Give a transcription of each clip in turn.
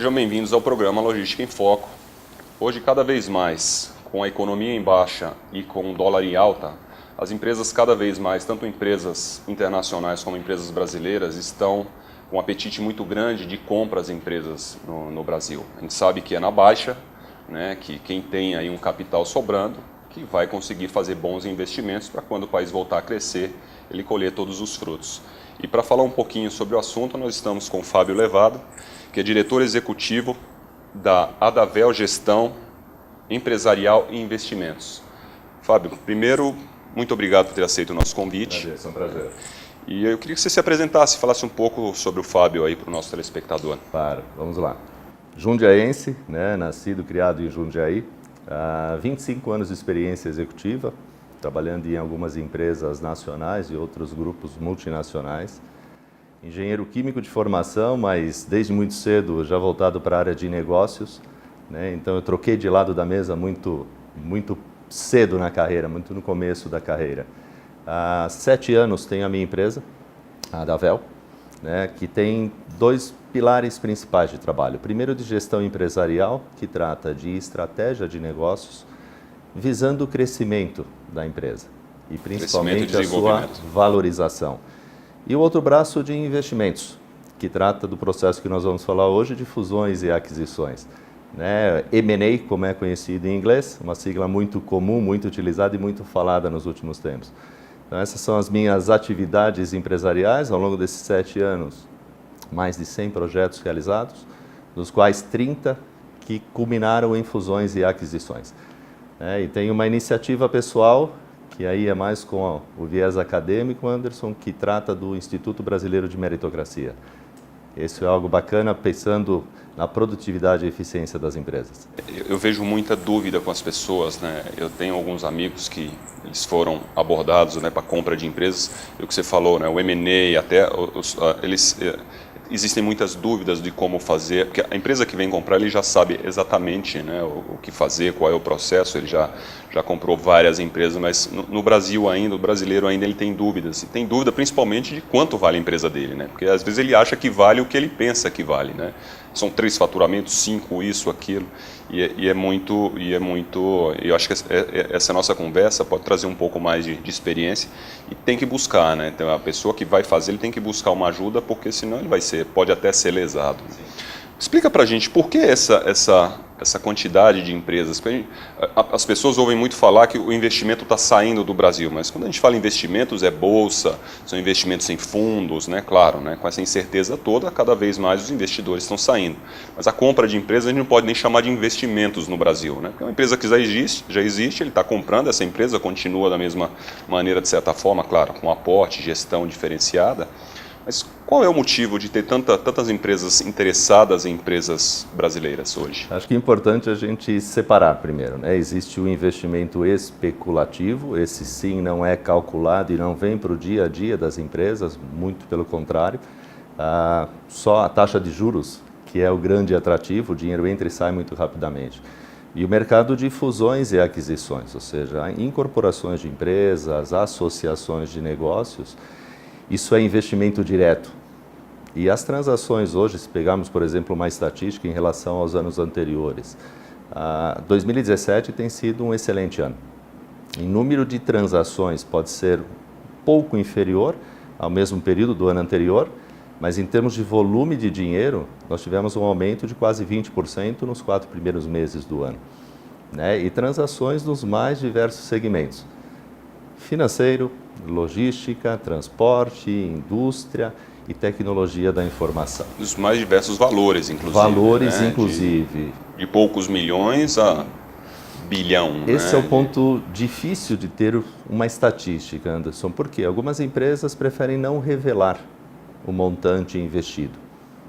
Sejam bem-vindos ao programa Logística em Foco. Hoje, cada vez mais, com a economia em baixa e com o dólar em alta, as empresas cada vez mais, tanto empresas internacionais como empresas brasileiras, estão com um apetite muito grande de compra às empresas no Brasil. A gente sabe que é na baixa, né, que quem tem aí um capital sobrando, que vai conseguir fazer bons investimentos para quando o país voltar a crescer, ele colher todos os frutos. E para falar um pouquinho sobre o assunto, nós estamos com o Fábio Levado, que é diretor executivo da Adavel Gestão Empresarial e Investimentos. Fábio, primeiro, muito obrigado por ter aceito o nosso convite. É um prazer. E eu queria que você se apresentasse, falasse um pouco sobre o Fábio aí para o nosso telespectador. Claro, vamos lá. Jundiaense, né, nascido, criado em Jundiaí, 25 anos de experiência executiva, trabalhando em algumas empresas nacionais e outros grupos multinacionais. Engenheiro químico de formação, mas desde muito cedo já voltado para a área de negócios, né? Então eu troquei de lado da mesa muito cedo na carreira, muito no começo da carreira. Há 7 anos tenho a minha empresa, a Adavel, né, que tem 2 pilares principais de trabalho. Primeiro, de gestão empresarial, que trata de estratégia de negócios, visando o crescimento da empresa e principalmente a sua valorização. E o outro braço de investimentos, que trata do processo que nós vamos falar hoje de fusões e aquisições. Né? M&A, como é conhecido em inglês, uma sigla muito comum, muito utilizada e muito falada nos últimos tempos. Então, essas são as minhas atividades empresariais ao longo desses 7 anos. Mais de 100 projetos realizados, dos quais 30 que culminaram em fusões e aquisições. E tem uma iniciativa pessoal, que aí é mais com o viés acadêmico, Anderson, que trata do Instituto Brasileiro de Meritocracia. Isso é algo bacana, pensando na produtividade e eficiência das empresas. Eu vejo muita dúvida com as pessoas, né? Eu tenho alguns amigos que eles foram abordados, né, para compra de empresas, e o que você falou, né, o M&A, até existem muitas dúvidas de como fazer, porque a empresa que vem comprar, ele já sabe exatamente, né, o que fazer, qual é o processo, ele já comprou várias empresas, mas no Brasil ainda, o brasileiro ainda, ele tem dúvidas, e tem dúvida principalmente de quanto vale a empresa dele, né, porque às vezes ele acha que vale o que ele pensa que vale, né, são 3 faturamentos, 5, isso, aquilo, e eu acho que essa nossa conversa pode trazer um pouco mais de experiência, e tem que buscar, né, então a pessoa que vai fazer, ele tem que buscar uma ajuda, porque senão ele pode até ser lesado. Sim. Explica pra gente por que essa quantidade de empresas. Porque as pessoas ouvem muito falar que o investimento está saindo do Brasil, mas quando a gente fala em investimentos, é bolsa, são investimentos em fundos, né? Claro, né? Com essa incerteza toda, cada vez mais os investidores estão saindo. Mas a compra de empresas a gente não pode nem chamar de investimentos no Brasil, né? Porque é uma empresa que já existe, ele está comprando, essa empresa continua da mesma maneira, de certa forma, claro, com aporte, gestão diferenciada. Mas qual é o motivo de ter tantas empresas interessadas em empresas brasileiras hoje? Acho que é importante a gente separar primeiro, né? Existe o investimento especulativo, esse sim não é calculado e não vem para o dia a dia das empresas, muito pelo contrário. Só a taxa de juros, que é o grande atrativo, o dinheiro entra e sai muito rapidamente. E o mercado de fusões e aquisições, ou seja, incorporações de empresas, associações de negócios. Isso é investimento direto. E as transações hoje, se pegarmos, por exemplo, uma estatística em relação aos anos anteriores, 2017 tem sido um excelente ano. Em número de transações pode ser pouco inferior ao mesmo período do ano anterior, mas em termos de volume de dinheiro, nós tivemos um aumento de quase 20% nos 4 primeiros meses do ano. Né? E transações nos mais diversos segmentos. Financeiro, logística, transporte, indústria e tecnologia da informação. Os mais diversos valores, inclusive. Valores, né? inclusive. De poucos milhões a bilhão. Esse né? é o ponto difícil de ter uma estatística, Anderson, porque algumas empresas preferem não revelar o montante investido.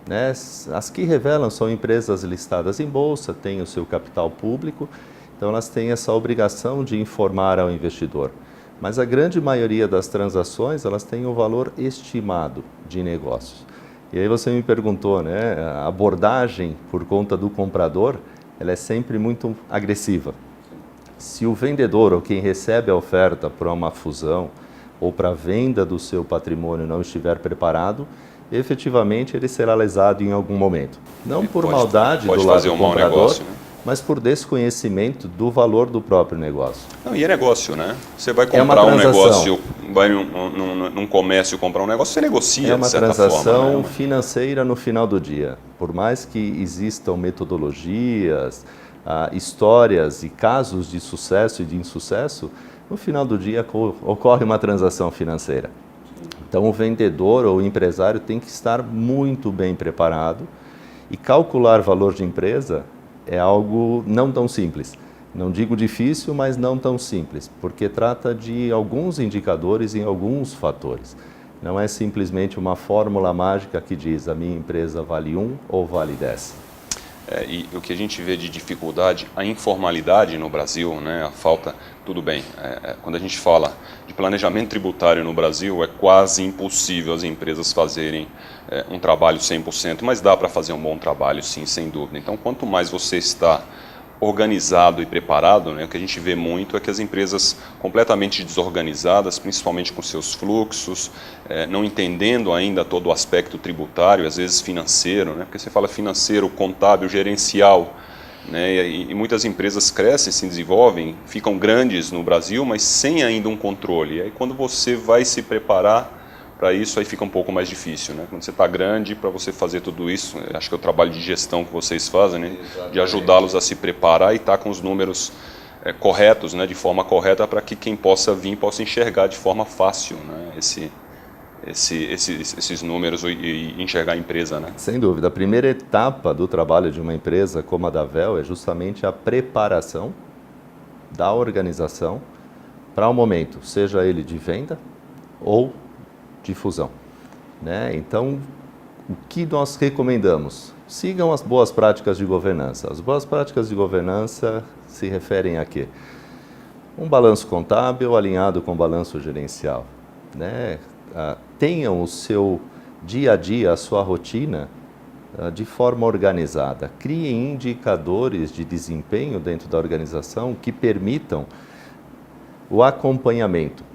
Né? As que revelam são empresas listadas em bolsa, têm o seu capital público, então elas têm essa obrigação de informar ao investidor. Mas a grande maioria das transações, elas têm um valor estimado de negócios. E aí você me perguntou, né, a abordagem por conta do comprador, ela é sempre muito agressiva. Se o vendedor ou quem recebe a oferta para uma fusão ou para a venda do seu patrimônio não estiver preparado, efetivamente ele será lesado em algum momento. Não por pode, maldade pode do lado fazer do um mau comprador, negócio, né? mas por desconhecimento do valor do próprio negócio. Não, e é negócio, né? Você vai É uma comprar um transação. negócio, vai num comércio comprar um negócio, você negocia, É uma de certa transação forma, né? financeira no final do dia. Por mais que existam metodologias, histórias e casos de sucesso e de insucesso, no final do dia ocorre uma transação financeira. Então o vendedor ou o empresário tem que estar muito bem preparado e calcular valor de empresa é algo não tão simples. Não digo difícil, mas não tão simples, porque trata de alguns indicadores e alguns fatores. Não é simplesmente uma fórmula mágica que diz a minha empresa vale 1 ou vale 10. E o que a gente vê de dificuldade, a informalidade no Brasil, né, a falta, tudo bem, quando a gente fala de planejamento tributário no Brasil, é quase impossível as empresas fazerem um trabalho 100%, mas dá para fazer um bom trabalho, sim, sem dúvida. Então, quanto mais você está organizado e preparado, né, o que a gente vê muito é que as empresas completamente desorganizadas, principalmente com seus fluxos, não entendendo ainda todo o aspecto tributário, às vezes financeiro, né, porque você fala financeiro, contábil, gerencial, né, e muitas empresas crescem, se desenvolvem, ficam grandes no Brasil, mas sem ainda um controle. E aí quando você vai se preparar para isso, aí fica um pouco mais difícil, né? Quando você está grande, para você fazer tudo isso, acho que é o trabalho de gestão que vocês fazem, né? De ajudá-los a se preparar e estar com os números corretos, né? De forma correta, para que quem possa vir possa enxergar de forma fácil, né? Esses números e enxergar a empresa, né? Sem dúvida. A primeira etapa do trabalho de uma empresa como a da VEL é justamente a preparação da organização para o momento, seja ele de venda ou difusão, né? Então, o que nós recomendamos? Sigam as boas práticas de governança. As boas práticas de governança se referem a quê? Um balanço contábil alinhado com o balanço gerencial, né? Tenham o seu dia a dia, a sua rotina de forma organizada. Criem indicadores de desempenho dentro da organização que permitam o acompanhamento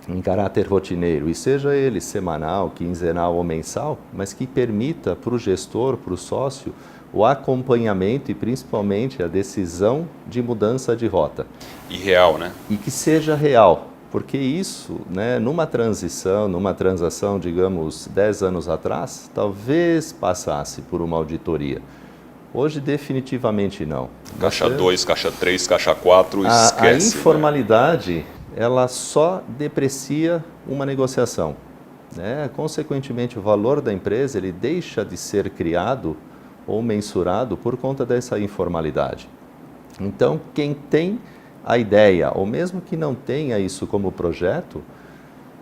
em caráter rotineiro, e seja ele semanal, quinzenal ou mensal, mas que permita para o gestor, para o sócio, o acompanhamento e principalmente a decisão de mudança de rota. E real, né? E que seja real, porque isso, né, numa transação, digamos, 10 anos atrás, talvez passasse por uma auditoria. Hoje, definitivamente não. Caixa 2, caixa 3, caixa 4, esquece. A informalidade, né? Ela só deprecia uma negociação, né? Consequentemente, o valor da empresa ele deixa de ser criado ou mensurado por conta dessa informalidade. Então, quem tem a ideia, ou mesmo que não tenha isso como projeto,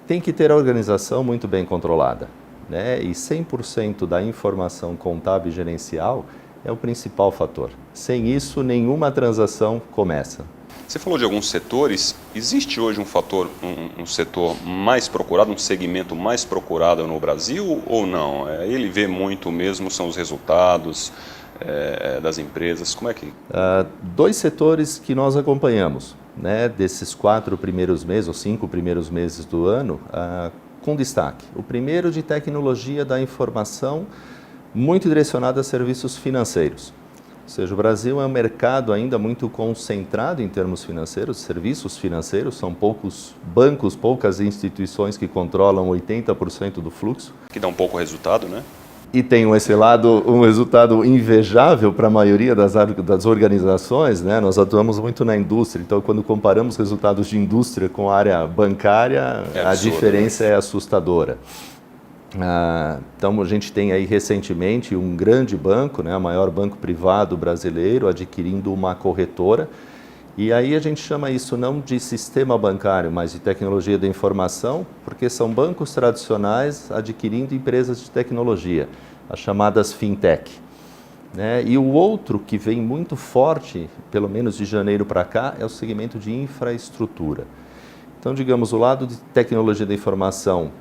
tem que ter a organização muito bem controlada, né? E 100% da informação contábil e gerencial é o principal fator. Sem isso, nenhuma transação começa. Você falou de alguns setores. Existe hoje um setor mais procurado, um segmento mais procurado no Brasil ou não? Ele vê muito mesmo, são os resultados das empresas. Como é que... Dois setores que nós acompanhamos, né, desses 4 primeiros meses ou 5 primeiros meses do ano, com destaque. O primeiro de tecnologia da informação, muito direcionado a serviços financeiros. Ou seja, o Brasil é um mercado ainda muito concentrado em termos financeiros, serviços financeiros, são poucos bancos, poucas instituições que controlam 80% do fluxo. Que dá um pouco resultado, né? E tem esse lado, um resultado invejável para a maioria das organizações, né? Nós atuamos muito na indústria, então quando comparamos resultados de indústria com a área bancária, a diferença é assustadora. Então a gente tem aí recentemente um grande banco, né, o maior banco privado brasileiro, adquirindo uma corretora, e aí a gente chama isso não de sistema bancário, mas de tecnologia da informação, porque são bancos tradicionais adquirindo empresas de tecnologia, as chamadas fintech, né? E o outro que vem muito forte, pelo menos de janeiro para cá, é o segmento de infraestrutura. Então, digamos, o lado de tecnologia da informação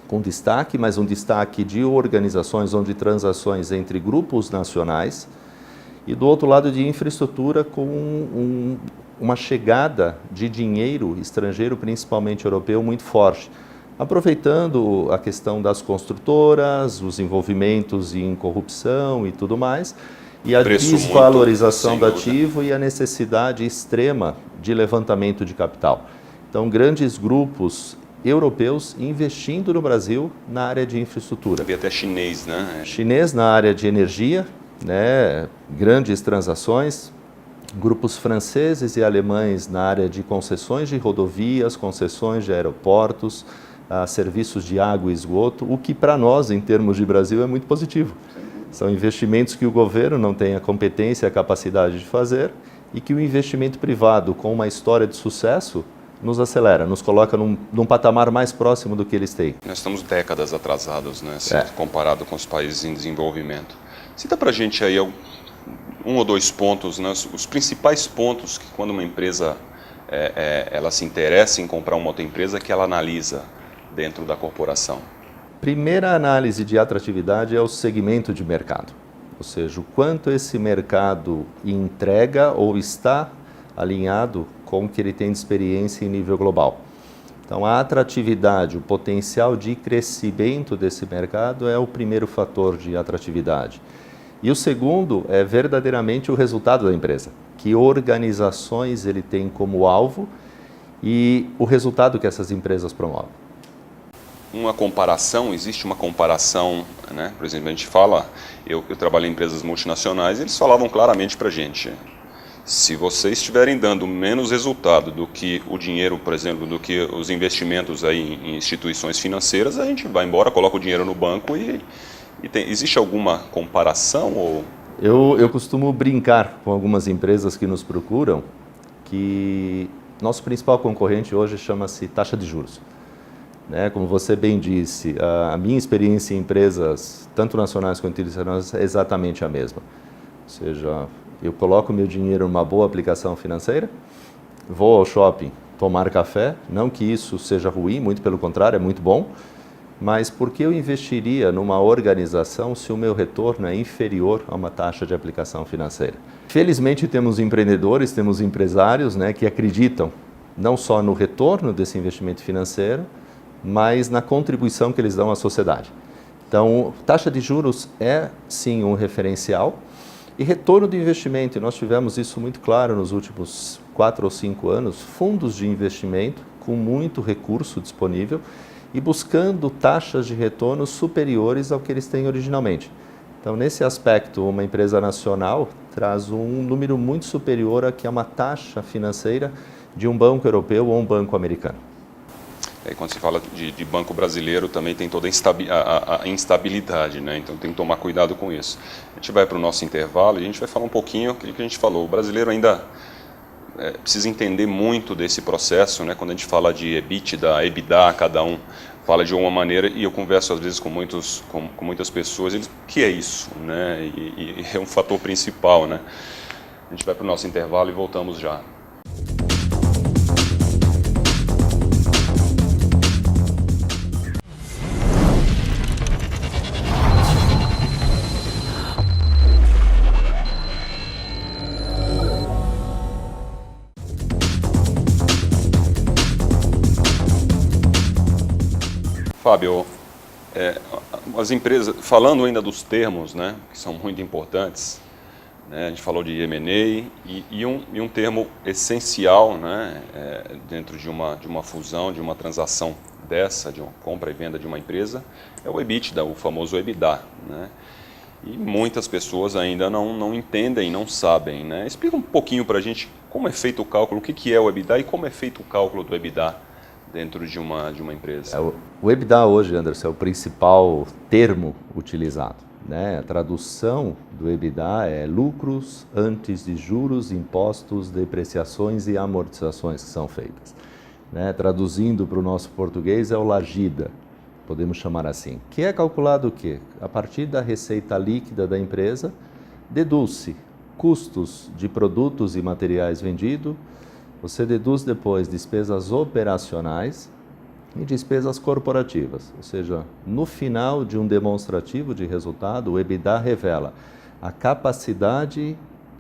com destaque, mas um destaque de organizações onde transações entre grupos nacionais, e do outro lado de infraestrutura com uma chegada de dinheiro estrangeiro, principalmente europeu, muito forte. aproveitando a questão das construtoras, os envolvimentos em corrupção e tudo mais, e a desvalorização do ativo e a necessidade extrema de levantamento de capital. Então, grandes grupos europeus investindo no Brasil na área de infraestrutura. Havia até chinês, né? Chinês na área de energia, né? Grandes transações. Grupos franceses e alemães na área de concessões de rodovias, concessões de aeroportos, serviços de água e esgoto, o que para nós, em termos de Brasil, é muito positivo. São investimentos que o governo não tem a competência e a capacidade de fazer e que o investimento privado, com uma história de sucesso, nos acelera, nos coloca num patamar mais próximo do que eles têm. Nós estamos décadas atrasados, né, comparado com os países em desenvolvimento. Cita para a gente aí um ou dois pontos, né, os principais pontos que quando uma empresa ela se interessa em comprar uma outra empresa que ela analisa dentro da corporação. Primeira análise de atratividade é o segmento de mercado, ou seja, o quanto esse mercado entrega ou está alinhado com o que ele tem de experiência em nível global. Então, a atratividade, o potencial de crescimento desse mercado é o primeiro fator de atratividade. E o segundo é verdadeiramente o resultado da empresa. Que organizações ele tem como alvo e o resultado que essas empresas promovem. Existe uma comparação, né? Por exemplo, a gente fala, eu trabalhei em empresas multinacionais, eles falavam claramente para a gente, se vocês estiverem dando menos resultado do que o dinheiro, por exemplo, do que os investimentos aí em instituições financeiras, a gente vai embora, coloca o dinheiro no banco existe alguma comparação? Ou... Eu costumo brincar com algumas empresas que nos procuram que nosso principal concorrente hoje chama-se taxa de juros. Né? Como você bem disse, a minha experiência em empresas, tanto nacionais quanto internacionais, é exatamente a mesma. Ou seja, eu coloco meu dinheiro numa boa aplicação financeira, vou ao shopping tomar café, não que isso seja ruim, muito pelo contrário, é muito bom, mas por que eu investiria numa organização se o meu retorno é inferior a uma taxa de aplicação financeira? Felizmente temos empreendedores, temos empresários, né, que acreditam não só no retorno desse investimento financeiro, mas na contribuição que eles dão à sociedade. Então, taxa de juros é sim um referencial e retorno do investimento. E nós tivemos isso muito claro nos últimos 4 ou 5 anos, fundos de investimento com muito recurso disponível e buscando taxas de retorno superiores ao que eles têm originalmente. Então, nesse aspecto, uma empresa nacional traz um número muito superior a que é uma taxa financeira de um banco europeu ou um banco americano. E quando se fala de banco brasileiro, também tem toda a instabilidade, né? Então tem que tomar cuidado com isso. A gente vai para o nosso intervalo e a gente vai falar um pouquinho do que a gente falou. O brasileiro ainda precisa entender muito desse processo, né? Quando a gente fala de EBITDA, EBITDA, cada um fala de uma maneira, e eu converso às vezes com muitas pessoas, eles, o que é isso? Né? E é um fator principal, né? A gente vai para o nosso intervalo e voltamos já. Fábio, as empresas, falando ainda dos termos, né, que são muito importantes, né, a gente falou de M&A e um termo essencial, né, dentro de uma fusão, de uma transação dessa, de uma compra e venda de uma empresa, é o EBITDA, o famoso EBITDA. Né? E muitas pessoas ainda não entendem, não sabem. Né? Explica um pouquinho para a gente como é feito o cálculo, o que é o EBITDA e como é feito o cálculo do EBITDA dentro de uma empresa. O EBITDA hoje, Anderson, é o principal termo utilizado. Né? A tradução do EBITDA é lucros antes de juros, impostos, depreciações e amortizações que são feitas. Né? Traduzindo para o nosso português é o LAGIDA, podemos chamar assim. Que é calculado o quê? A partir da receita líquida da empresa, deduz-se custos de produtos e materiais vendidos. Você deduz depois despesas operacionais e despesas corporativas. Ou seja, no final de um demonstrativo de resultado, o EBITDA revela a capacidade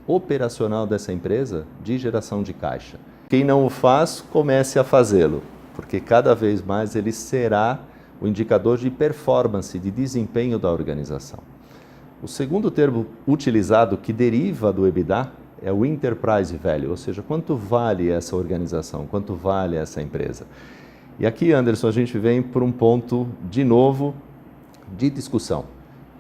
operacional dessa empresa de geração de caixa. Quem não o faz, comece a fazê-lo. porque cada vez mais ele será o indicador de performance, de desempenho da organização. O segundo termo utilizado que deriva do EBITDA é o Enterprise Value, ou seja, quanto vale essa organização, quanto vale essa empresa. E aqui, Anderson, a gente vem por um ponto, de novo, de discussão.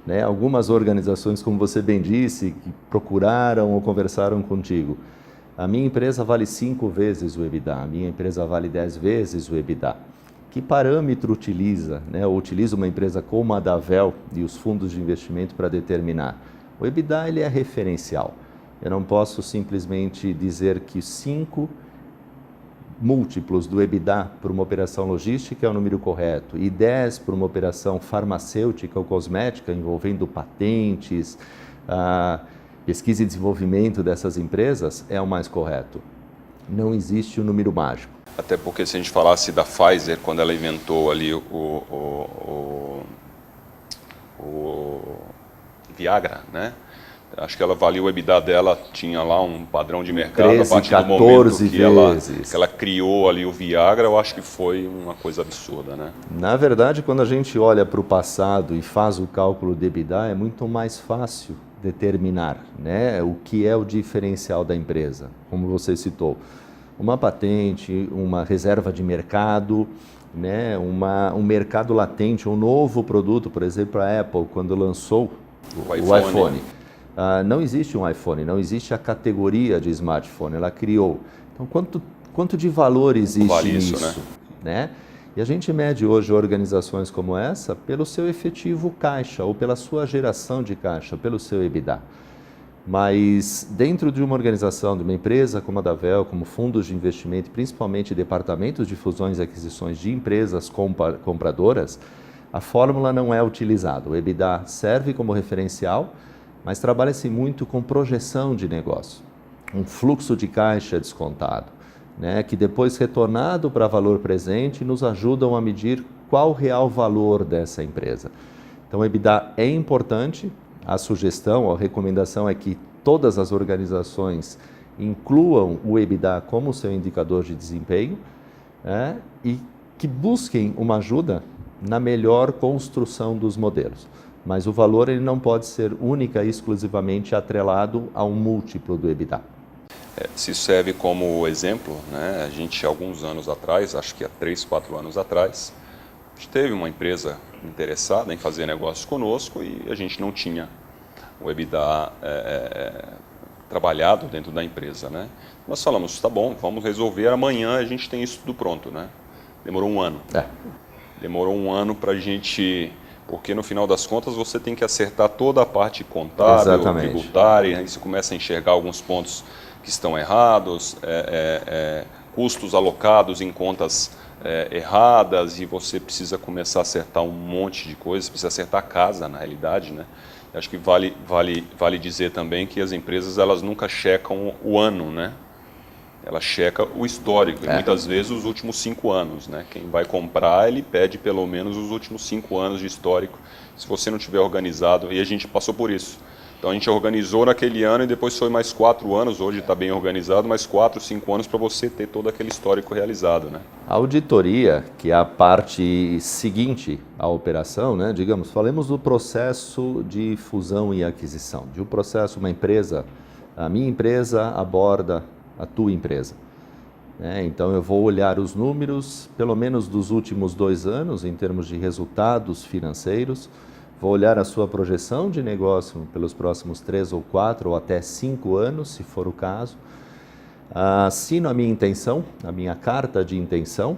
Né? Algumas organizações, como você bem disse, que procuraram ou conversaram contigo, a minha empresa vale 5 vezes o EBITDA, a minha empresa vale 10 vezes o EBITDA. Que parâmetro utiliza, né? Ou utiliza uma empresa como a Davel e os fundos de investimento para determinar? O EBITDA ele é referencial. Eu não posso simplesmente dizer que 5 múltiplos do EBITDA para uma operação logística é o número correto e 10 para uma operação farmacêutica ou cosmética envolvendo patentes, pesquisa e desenvolvimento dessas empresas é o mais correto. Não existe um número mágico. Até porque se a gente falasse da Pfizer, quando ela inventou ali o Viagra, né? Acho que ela valia o EBITDA dela, tinha lá um padrão de mercado 13, a partir 14 do momento vezes. que ela criou ali o Viagra, eu acho que foi uma coisa absurda, né? Na verdade, quando a gente olha para o passado e faz o cálculo de EBITDA, é muito mais fácil determinar, né, o que é o diferencial da empresa, como você citou. Uma patente, uma reserva de mercado, né, um mercado latente, um novo produto, por exemplo, a Apple, quando lançou o iPhone. Não existe um iPhone, não existe a categoria de smartphone, ela criou. Então, quanto de valor existe vale nisso? isso, Né? E a gente mede hoje organizações como essa pelo seu efetivo caixa ou pela sua geração de caixa, pelo seu EBITDA. Mas dentro de uma organização, de uma empresa como a Davel, como fundos de investimento, principalmente departamentos de fusões e aquisições de empresas compradoras, a fórmula não é utilizada. O EBITDA serve como referencial, mas trabalha-se muito com projeção de negócio, um fluxo de caixa descontado, né, que depois retornado para valor presente nos ajudam a medir qual o real valor dessa empresa. Então o EBITDA é importante, a sugestão, a recomendação é que todas as organizações incluam o EBITDA como seu indicador de desempenho, né, e que busquem uma ajuda na melhor construção dos modelos. Mas o valor ele não pode ser única e exclusivamente atrelado a um múltiplo do EBITDA. Se serve como exemplo, né, a gente alguns anos atrás, acho que há 3, 4 anos atrás, a gente teve uma empresa interessada em fazer negócios conosco e a gente não tinha o EBITDA trabalhado dentro da empresa, né? Nós falamos, tá bom, vamos resolver, amanhã a gente tem isso tudo pronto, né? Demorou um ano. Demorou um ano para a gente... Porque no final das contas você tem que acertar toda a parte contábil, tributária, aí você começa a enxergar alguns pontos que estão errados, custos alocados em contas erradas e você precisa começar a acertar um monte de coisas, precisa acertar a casa na realidade, né? Acho que vale dizer também que as empresas elas nunca checam o ano, né? Ela checa o histórico, e muitas vezes os últimos 5 anos, né? Quem vai comprar, ele pede pelo menos os últimos 5 anos de histórico, se você não tiver organizado, e a gente passou por isso. Então a gente organizou naquele ano e depois foi mais 4 anos, hoje está bem organizado, mais 4, 5 anos para você ter todo aquele histórico realizado, né? A auditoria, que é a parte seguinte à operação, né? Digamos, falemos do processo de fusão e aquisição, de um processo, uma empresa, a minha empresa aborda a tua empresa. Então eu vou olhar os números, pelo menos dos últimos 2 anos, em termos de resultados financeiros, vou olhar a sua projeção de negócio pelos próximos 3 ou 4 ou até 5 anos, se for o caso. Assino a minha intenção, a minha carta de intenção,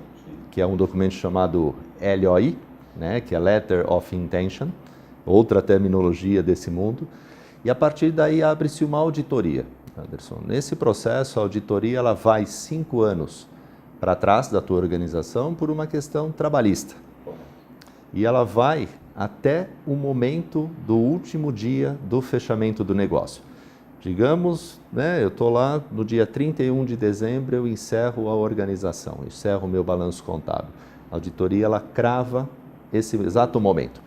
que é um documento chamado LOI, né, que é Letter of Intention, outra terminologia desse mundo, e a partir daí abre-se uma auditoria. Anderson, nesse processo, a auditoria ela vai 5 anos para trás da tua organização por uma questão trabalhista. E ela vai até o momento do último dia do fechamento do negócio. Digamos, né, eu estou lá no dia 31 de dezembro, eu encerro a organização, encerro o meu balanço contábil. A auditoria ela crava esse exato momento.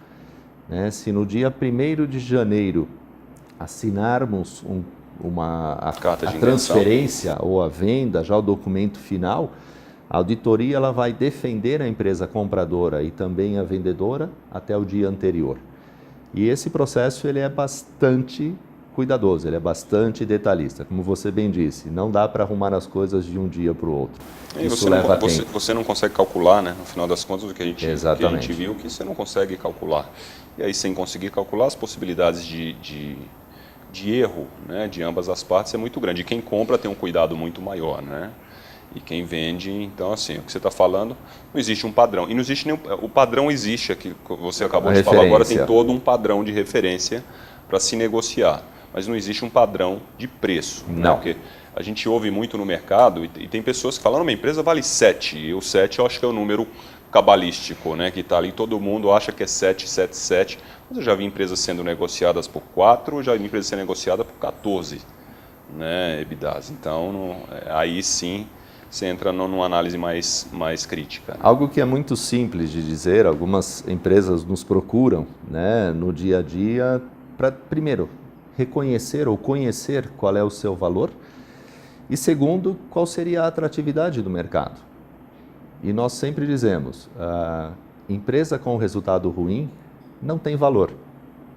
Né? Se no dia 1º de janeiro assinarmos a transferência ou a venda, já o documento final, A auditoria ela vai defender a empresa compradora e também a vendedora até o dia anterior. E esse processo ele é bastante cuidadoso, ele é bastante detalhista. Como você bem disse, não dá para arrumar as coisas de um dia para o outro. Isso leva tempo. Você não consegue calcular, né? No final das contas, o que a gente viu, que você não consegue calcular. E aí, sem conseguir calcular, as possibilidades de erro, né, de ambas as partes é muito grande. E quem compra tem um cuidado muito maior, né? E quem vende, então, assim, o que você está falando, não existe um padrão. E não existe nenhum... O padrão existe, aqui você acabou de falar agora, tem todo um padrão de referência para se negociar. Mas não existe um padrão de preço. Não. Né? Porque a gente ouve muito no mercado e tem pessoas que falam, uma empresa vale 7. E o 7 eu acho que é o número cabalístico, né? Que está ali, todo mundo acha que é 7, 7, 7. Mas eu já vi empresas sendo negociadas por 4, já vi empresas sendo negociadas por 14, né, EBITDAs. Então, aí sim, você entra numa análise mais crítica. Né? Algo que é muito simples de dizer, algumas empresas nos procuram, né, no dia a dia para, primeiro, reconhecer ou conhecer qual é o seu valor e, segundo, qual seria a atratividade do mercado. E nós sempre dizemos, a empresa com resultado ruim não tem valor.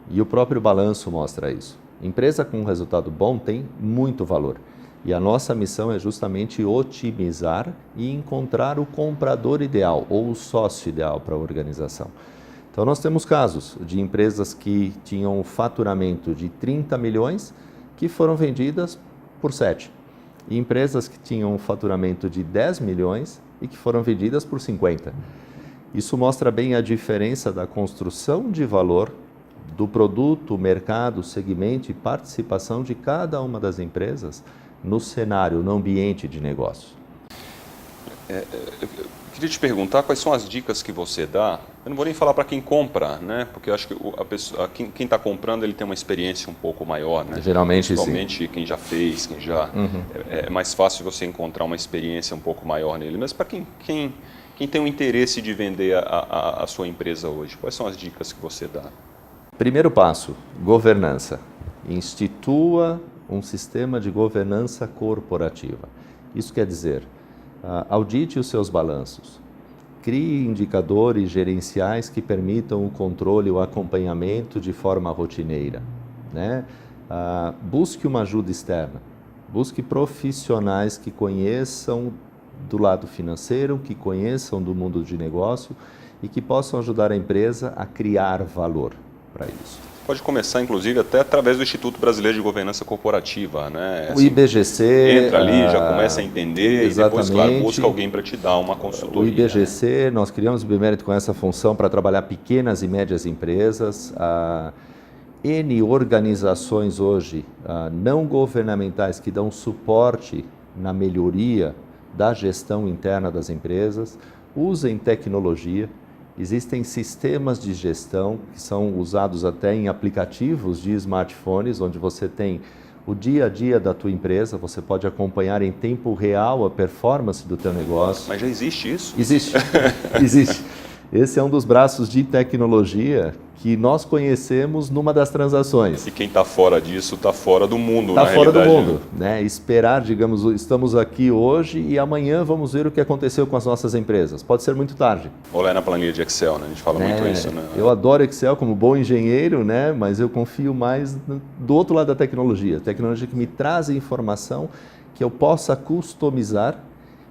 E o próprio balanço mostra isso. Empresa com resultado bom tem muito valor. E a nossa missão é justamente otimizar e encontrar o comprador ideal ou o sócio ideal para a organização. Então nós temos casos de empresas que tinham um faturamento de 30 milhões que foram vendidas por 7. E empresas que tinham um faturamento de 10 milhões e que foram vendidas por 50. Isso mostra bem a diferença da construção de valor do produto, mercado, segmento e participação de cada uma das empresas no cenário, no ambiente de negócio. Eu queria te perguntar quais são as dicas que você dá. Eu não vou nem falar para quem compra, né? Porque eu acho que quem está comprando ele tem uma experiência um pouco maior, né? Geralmente principalmente sim. Quem já fez, quem já é mais fácil você encontrar uma experiência um pouco maior nele. Mas para quem tem o interesse de vender a sua empresa hoje, quais são as dicas que você dá? Primeiro passo, governança. Institua um sistema de governança corporativa. Isso quer dizer, audite os seus balanços, crie indicadores gerenciais que permitam o controle e o acompanhamento de forma rotineira, né? Busque uma ajuda externa, busque profissionais que conheçam do lado financeiro, que conheçam do mundo de negócio e que possam ajudar a empresa a criar valor para isso. Pode começar, inclusive, até através do Instituto Brasileiro de Governança Corporativa, né? O IBGC... Entra ali, já começa a entender exatamente. E depois, claro, busca alguém para te dar uma consultoria. O IBGC, né? Nós criamos o Bimérito com essa função para trabalhar pequenas e médias empresas. N organizações hoje não governamentais que dão suporte na melhoria da gestão interna das empresas, usem tecnologia. Existem sistemas de gestão que são usados até em aplicativos de smartphones, onde você tem o dia a dia da tua empresa, você pode acompanhar em tempo real a performance do teu negócio. Mas já existe isso? Existe, existe. Esse é um dos braços de tecnologia que nós conhecemos numa das transações. E quem está fora disso está fora do mundo, na realidade. Está fora do mundo, né? Esperar, digamos, estamos aqui hoje e amanhã vamos ver o que aconteceu com as nossas empresas. Pode ser muito tarde. Olhar na planilha de Excel, né? A gente fala muito isso, né? Eu adoro Excel como bom engenheiro, né? Mas eu confio mais do outro lado da tecnologia. Tecnologia que me traz informação que eu possa customizar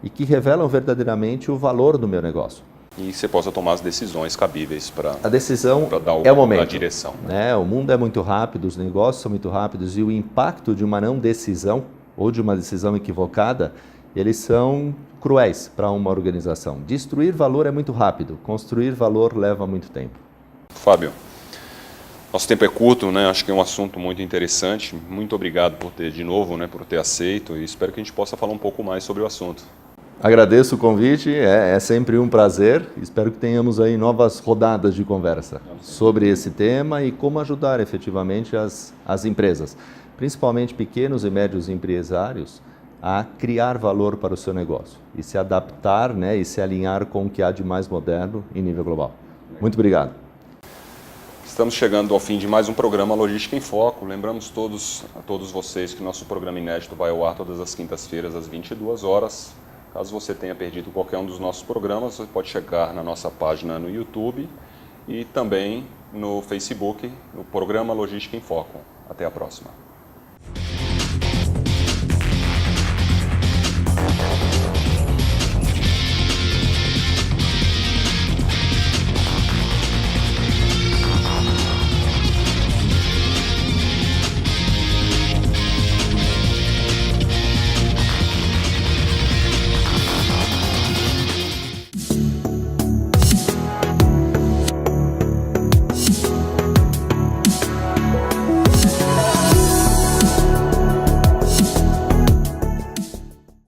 e que revelam verdadeiramente o valor do meu negócio. E você possa tomar as decisões cabíveis para a decisão dar é o momento, a direção. Né? O mundo é muito rápido, os negócios são muito rápidos e o impacto de uma não decisão ou de uma decisão equivocada, eles são cruéis para uma organização. Destruir valor é muito rápido, construir valor leva muito tempo. Fábio, nosso tempo é curto, né? Acho que é um assunto muito interessante. Muito obrigado por ter, de novo, né, por ter aceito e espero que a gente possa falar um pouco mais sobre o assunto. Agradeço o convite, é sempre um prazer. Espero que tenhamos aí novas rodadas de conversa sobre esse tema e como ajudar efetivamente as empresas, principalmente pequenos e médios empresários, a criar valor para o seu negócio e se adaptar, né, e se alinhar com o que há de mais moderno em nível global. Muito obrigado. Estamos chegando ao fim de mais um programa Logística em Foco. Lembramos a todos vocês que nosso programa inédito vai ao ar todas as quintas-feiras às 22 horas. Caso você tenha perdido qualquer um dos nossos programas, você pode chegar na nossa página no YouTube e também no Facebook, no programa Logística em Foco. Até a próxima.